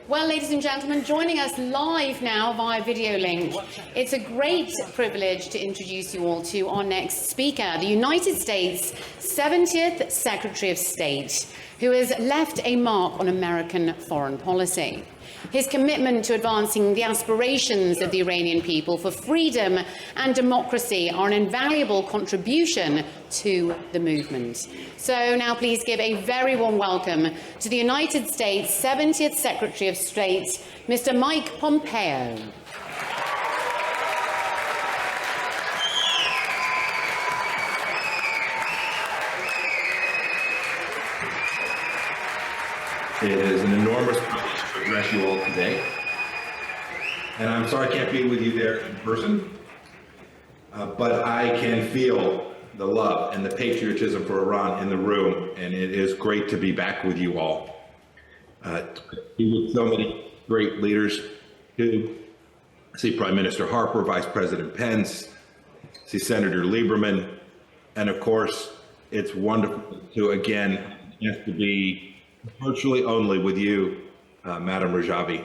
Well, ladies and gentlemen, joining us live now via video link, it's a great privilege to introduce you all to our next speaker, the United States 70th Secretary of State, who has left a mark on American foreign policy. His commitment to advancing the aspirations of the Iranian people for freedom and democracy are an invaluable contribution to the movement. So now please give a very warm welcome to the United States 70th Secretary of State, Mr. Mike Pompeo. It is an enormous privilege to address you all today. And I'm sorry I can't be with you there in person, but I can feel the love and the patriotism for Iran in the room, and it is great to be back with you all. With so many great leaders, too. I see Prime Minister Harper, Vice President Pence, I see Senator Lieberman, and of course, it's wonderful to again have to be virtually only with you, Madam Rajavi.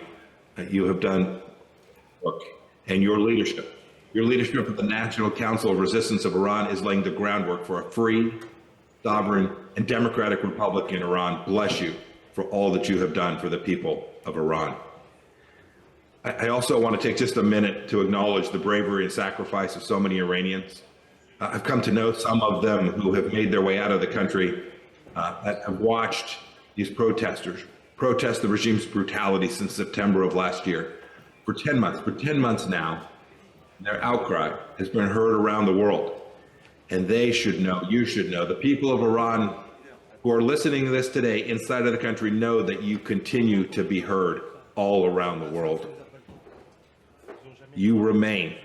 You have done work, and your leadership of the National Council of Resistance of Iran is laying the groundwork for a free, sovereign, and democratic republic in Iran. Bless you for all that you have done for the people of Iran. I also want to take just a minute to acknowledge the bravery and sacrifice of so many Iranians. I've come to know some of them who have made their way out of the country, that have watched these protesters protest the regime's brutality since September of last year. For 10 months now, their outcry has been heard around the world. And they should know, you should know, the people of Iran who are listening to this today inside of the country know that you continue to be heard all around the world. You remain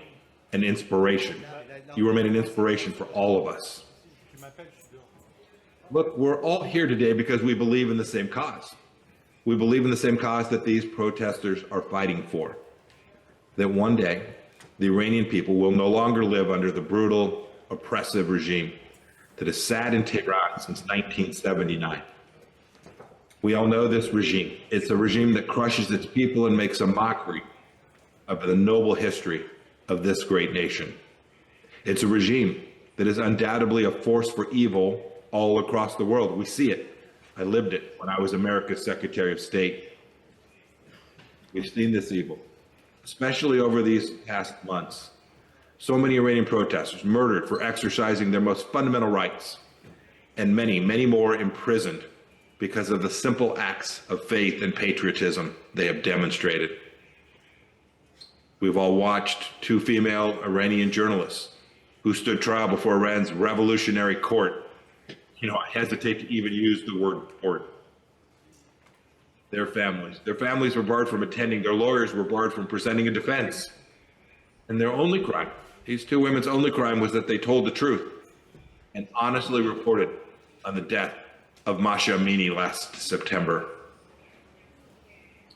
an inspiration. You remain an inspiration for all of us. Look, we're all here today because we believe in the same cause. We believe in the same cause that these protesters are fighting for. That one day, the Iranian people will no longer live under the brutal, oppressive regime that has sat in Tehran since 1979. We all know this regime. It's a regime that crushes its people and makes a mockery of the noble history of this great nation. It's a regime that is undoubtedly a force for evil all across the world. We see it. I lived it when I was America's Secretary of State. We've seen this evil, especially over these past months. So many Iranian protesters murdered for exercising their most fundamental rights, and many, many more imprisoned because of the simple acts of faith and patriotism they have demonstrated. We've all watched two female Iranian journalists who stood trial before Iran's revolutionary court. I hesitate to even use the word court. Their families were barred from attending, their lawyers were barred from presenting a defense. And their only crime, these two women's only crime, was that they told the truth and honestly reported on the death of Masha Amini last September.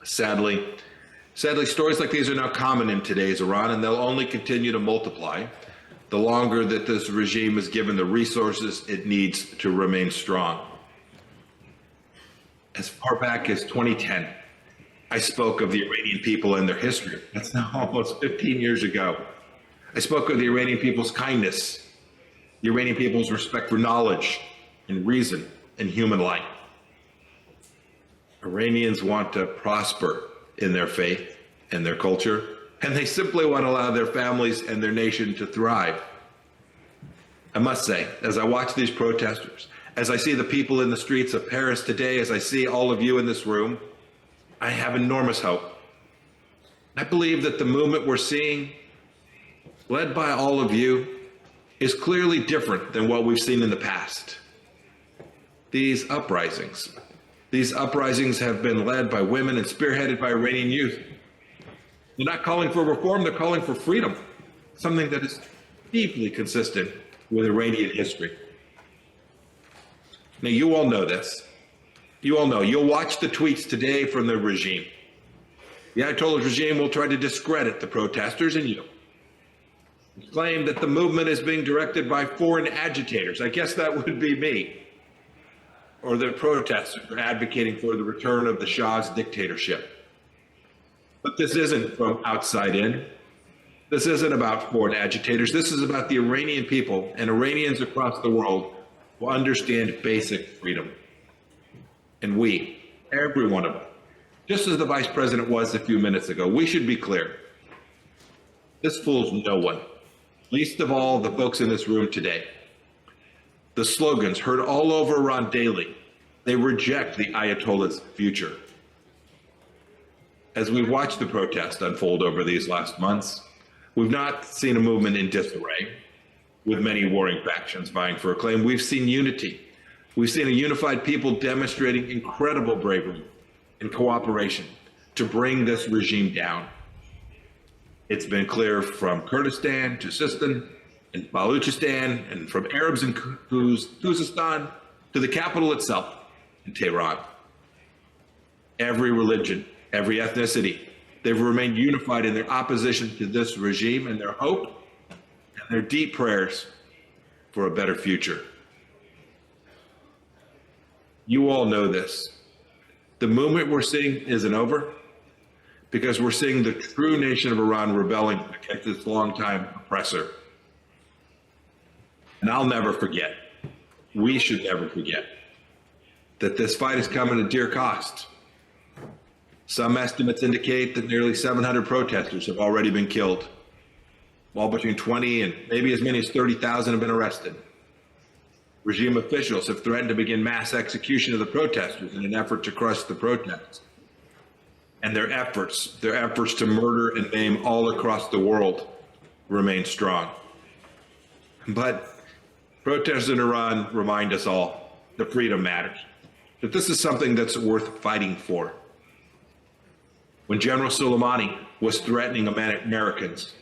Sadly, stories like these are now common in today's Iran, and they'll only continue to multiply the longer that this regime is given the resources it needs to remain strong. As far back as 2010, I spoke of the Iranian people and their history. That's now almost 15 years ago. I spoke of the Iranian people's kindness, the Iranian people's respect for knowledge and reason and human life. Iranians want to prosper in their faith and their culture, and they simply want to allow their families and their nation to thrive. I must say, as I watch these protesters, as I see the people in the streets of Paris today, as I see all of you in this room, I have enormous hope. I believe that the movement we're seeing, led by all of you, is clearly different than what we've seen in the past. These uprisings have been led by women and spearheaded by Iranian youth. They're not calling for reform, they're calling for freedom, something that is deeply consistent with Iranian history. Now, you all know this. You all know. You'll watch the tweets today from the regime. The Ayatollah's regime will try to discredit the protesters and you. Claim that the movement is being directed by foreign agitators. I guess that would be me. Or the protesters are advocating for the return of the Shah's dictatorship. But this isn't from outside in. This isn't about foreign agitators. This is about the Iranian people and Iranians across the world who understand basic freedom. And we, every one of us, just as the vice president was a few minutes ago, we should be clear. This fools no one, least of all the folks in this room today. The slogans heard all over Iran daily, they reject the Ayatollah's future. As we've watched the protest unfold over these last months, we've not seen a movement in disarray, with many warring factions vying for acclaim. We've seen unity. We've seen a unified people demonstrating incredible bravery and cooperation to bring this regime down. It's been clear from Kurdistan to Sistan and Baluchistan, and from Arabs in Khuzestan to the capital itself in Tehran. Every religion, every ethnicity, they've remained unified in their opposition to this regime and their hope and their deep prayers for a better future. You all know this. The movement we're seeing isn't over because we're seeing the true nation of Iran rebelling against its longtime oppressor. And I'll never forget, we should never forget, that this fight is coming at a dear cost. Some estimates indicate that nearly 700 protesters have already been killed, while between 20 and maybe as many as 30,000 have been arrested. Regime officials have threatened to begin mass execution of the protesters in an effort to crush the protests. And their efforts to murder and maim all across the world remain strong. But protests in Iran remind us all that freedom matters, that this is something that's worth fighting for. When General Soleimani was threatening Americans,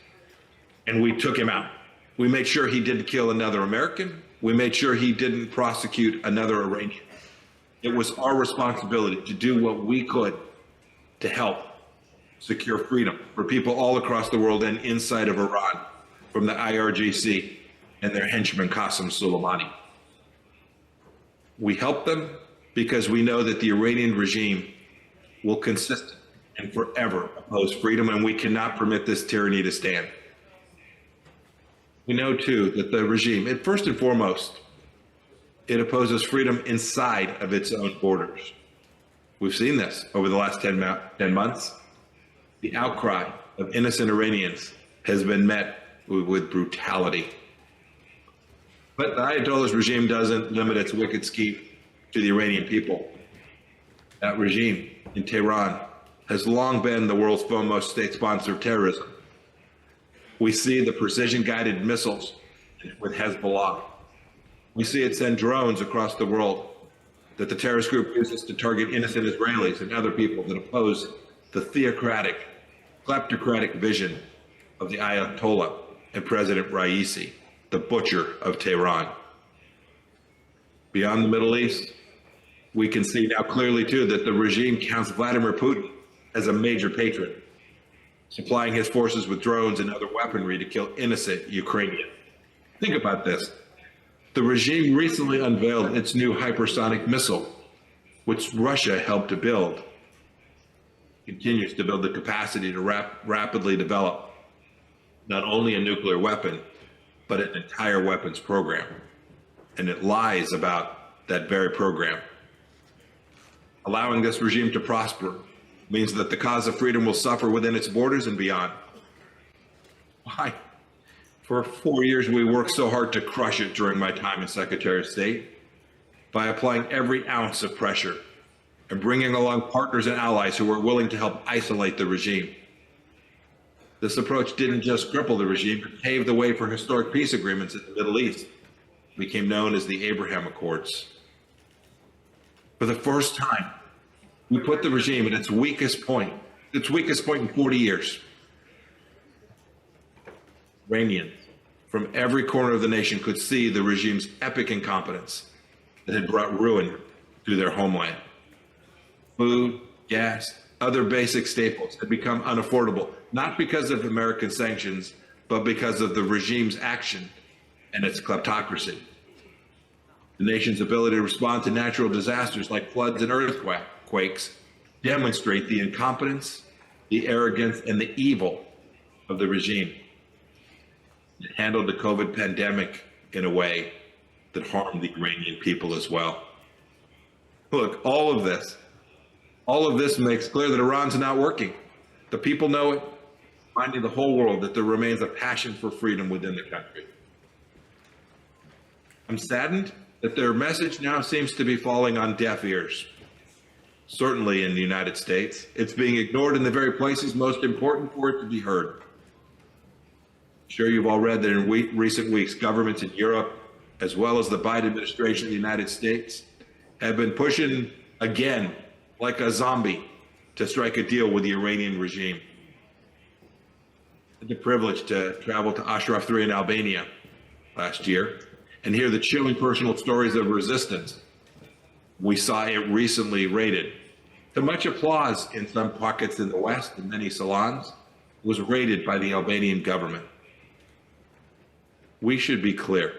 and we took him out, we made sure he didn't kill another American. We made sure he didn't prosecute another Iranian. It was our responsibility to do what we could to help secure freedom for people all across the world and inside of Iran from the IRGC and their henchman Qasem Soleimani. We help them because we know that the Iranian regime will consistently and forever oppose freedom, and we cannot permit this tyranny to stand. We know, too, that the regime, first and foremost, it opposes freedom inside of its own borders. We've seen this over the last 10 months. The outcry of innocent Iranians has been met with brutality. But the Ayatollah's regime doesn't limit its wicked scheme to the Iranian people. That regime in Tehran has long been the world's foremost state sponsor of terrorism. We see the precision-guided missiles with Hezbollah. We see it send drones across the world that the terrorist group uses to target innocent Israelis and other people that oppose the theocratic, kleptocratic vision of the Ayatollah and President Raisi, the butcher of Tehran. Beyond the Middle East, we can see now clearly, too, that the regime counts Vladimir Putin as a major patron, supplying his forces with drones and other weaponry to kill innocent Ukrainians. Think about this. The regime recently unveiled its new hypersonic missile, which Russia helped to build. It continues to build the capacity to rapidly develop not only a nuclear weapon, but an entire weapons program. And it lies about that very program. Allowing this regime to prosper means that the cause of freedom will suffer within its borders and beyond. Why? For 4 years, we worked so hard to crush it during my time as Secretary of State by applying every ounce of pressure and bringing along partners and allies who were willing to help isolate the regime. This approach didn't just cripple the regime, but paved the way for historic peace agreements in the Middle East. It became known as the Abraham Accords. For the first time, we put the regime at its weakest point in 40 years. Iranians from every corner of the nation could see the regime's epic incompetence that had brought ruin to their homeland. Food, gas, other basic staples had become unaffordable, not because of American sanctions, but because of the regime's action and its kleptocracy. The nation's ability to respond to natural disasters like floods and earthquakes demonstrate the incompetence the arrogance, and the evil of the regime. It handled the COVID pandemic in a way that harmed the Iranian people as well. Look, all of this makes clear that Iran's not working. The people know it, reminding the whole world that there remains a passion for freedom within the country. I'm saddened that their message now seems to be falling on deaf ears. Certainly in the United States, it's being ignored in the very places most important for it to be heard. I'm sure you've all read that in recent weeks, governments in Europe, as well as the Biden administration in the United States, have been pushing again, like a zombie, to strike a deal with the Iranian regime. I had the privilege to travel to Ashraf III in Albania last year and hear the chilling personal stories of resistance. We saw it recently raided. To much applause in some pockets in the West and many salons, was raided by the Albanian government. We should be clear,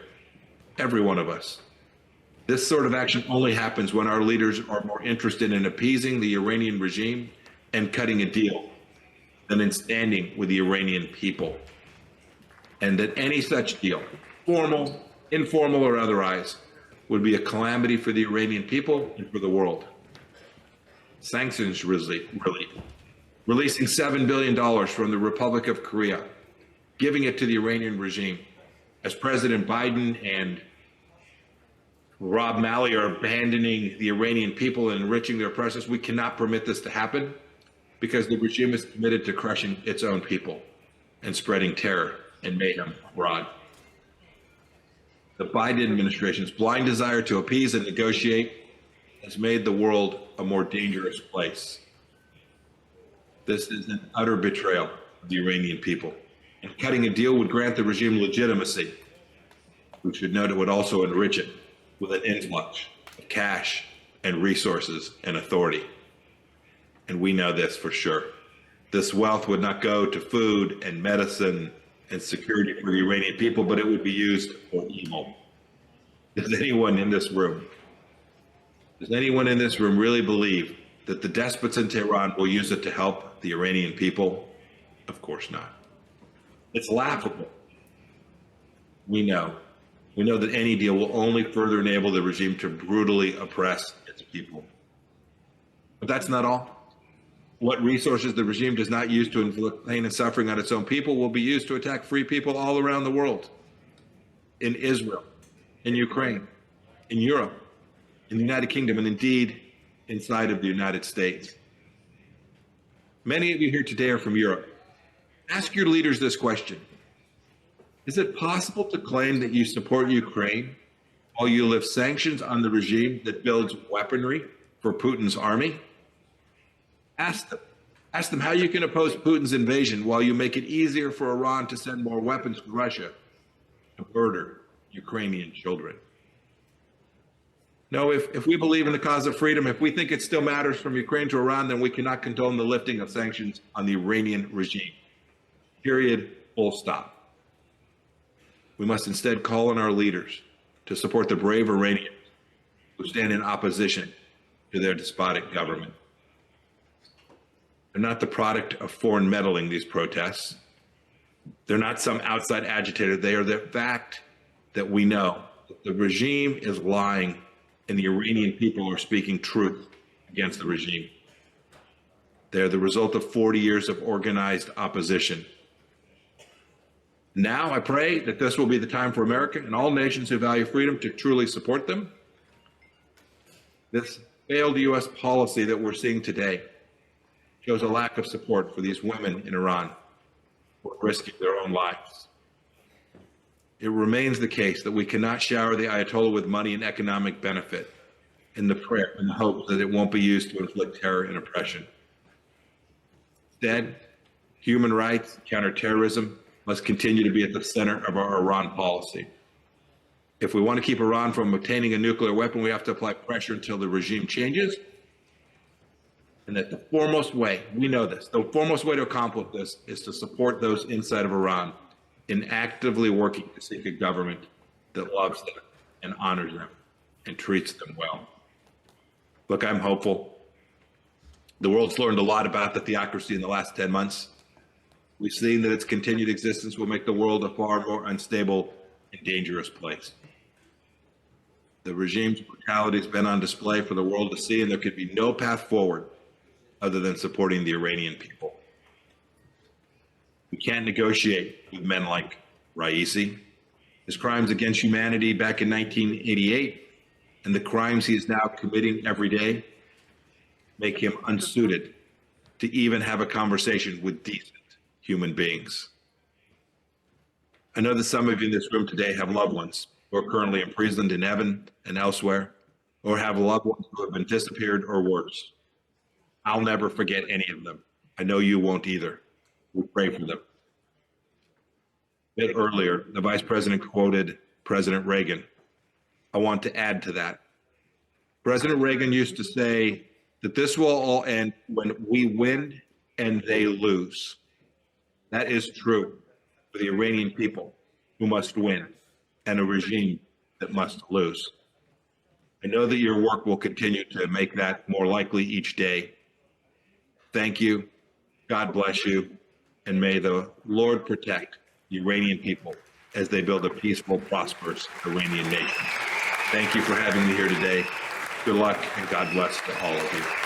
every one of us. This sort of action only happens when our leaders are more interested in appeasing the Iranian regime and cutting a deal than in standing with the Iranian people. And that any such deal, formal, informal, or otherwise, would be a calamity for the Iranian people and for the world. Sanctions relief, releasing $7 billion from the Republic of Korea, giving it to the Iranian regime, as President Biden and Rob Malley are abandoning the Iranian people and enriching their oppressors. We cannot permit this to happen because the regime is committed to crushing its own people and spreading terror and mayhem abroad. The Biden administration's blind desire to appease and negotiate has made the world a more dangerous place. This is an utter betrayal of the Iranian people, and cutting a deal would grant the regime legitimacy. We should note it would also enrich it with an influx of cash and resources and authority. And we know this for sure. This wealth would not go to food and medicine and security for the Iranian people, but it would be used for evil. Does anyone in this room really believe that the despots in Tehran will use it to help the Iranian people? Of course not. It's laughable. We know that any deal will only further enable the regime to brutally oppress its people. But that's not all. What resources the regime does not use to inflict pain and suffering on its own people will be used to attack free people all around the world. In Israel, in Ukraine, in Europe, in the United Kingdom, and indeed inside of the United States. Many of you here today are from Europe. Ask your leaders this question. Is it possible to claim that you support Ukraine while you lift sanctions on the regime that builds weaponry for Putin's army? Ask them how you can oppose Putin's invasion while you make it easier for Iran to send more weapons to Russia to murder Ukrainian children. No, if we believe in the cause of freedom, if we think it still matters from Ukraine to Iran, then we cannot condone the lifting of sanctions on the Iranian regime. Period. Full stop. We must instead call on our leaders to support the brave Iranians who stand in opposition to their despotic government. They're not the product of foreign meddling, these protests. They're not some outside agitator. They are the fact that we know that the regime is lying and the Iranian people are speaking truth against the regime. They're the result of 40 years of organized opposition. Now I pray that this will be the time for America and all nations who value freedom to truly support them. This failed U.S. policy that we're seeing today shows a lack of support for these women in Iran who are risking their own lives. It remains the case that we cannot shower the Ayatollah with money and economic benefit in the prayer and the hope that it won't be used to inflict terror and oppression. Instead, human rights, counterterrorism must continue to be at the center of our Iran policy. If we want to keep Iran from obtaining a nuclear weapon, we have to apply pressure until the regime changes. And that the foremost way, we know this, the foremost way to accomplish this is to support those inside of Iran in actively working to seek a government that loves them and honors them and treats them well. Look, I'm hopeful. The world's learned a lot about the theocracy in the last 10 months. We've seen that its continued existence will make the world a far more unstable and dangerous place. The regime's brutality has been on display for the world to see, and there could be no path forward other than supporting the Iranian people. We can't negotiate with men like Raisi. His crimes against humanity back in 1988 and the crimes he is now committing every day make him unsuited to even have a conversation with decent human beings. I know that some of you in this room today have loved ones who are currently imprisoned in heaven and elsewhere, or have loved ones who have been disappeared or worse. I'll never forget any of them. I know you won't either. We pray for them. A bit earlier, the Vice President quoted President Reagan. I want to add to that. President Reagan used to say that this will all end when we win and they lose. That is true for the Iranian people, who must win, and a regime that must lose. I know that your work will continue to make that more likely each day. Thank you. God bless you. And may the Lord protect the Iranian people as they build a peaceful, prosperous Iranian nation. Thank you for having me here today. Good luck and God bless to all of you.